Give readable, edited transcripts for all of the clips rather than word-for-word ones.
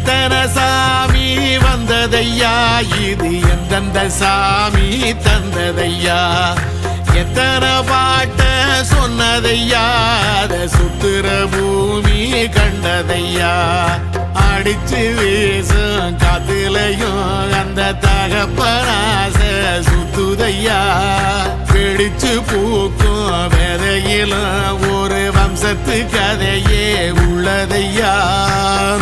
எத்தனை சாமி வந்ததையா, இது எந்தெந்த சாமி தந்ததையா, எத்தனை பாட்ட சொன்னதையா, அத சுத்துற பூமி கண்டதையா, அடிச்சு வீசும் காத்துலையும் அந்த தகப்பனாச சுத்துதையா, பிடிச்சு பூக்கும் விதையிலும் ஒரு வம்சத்து கதையே உள்ளதையா,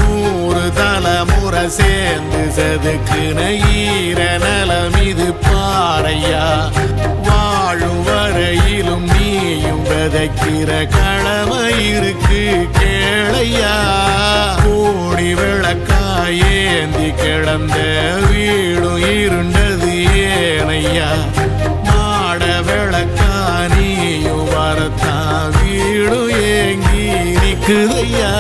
100 தலைமுறை சேர்ந்து செதுக்குன ஈர நலம் இது பாறையா, வாழும் வரையிலும் நீயும் விதைக்கிற கடமை இருக்கு கேளையா, கோடி விளக்காயேந்தி கிடந்த வீடும் இருண்டது ஏனையா, மாட விளக்கா நீயும் வரத்தான் வீடும் ஏங்கி நிக்குதையா.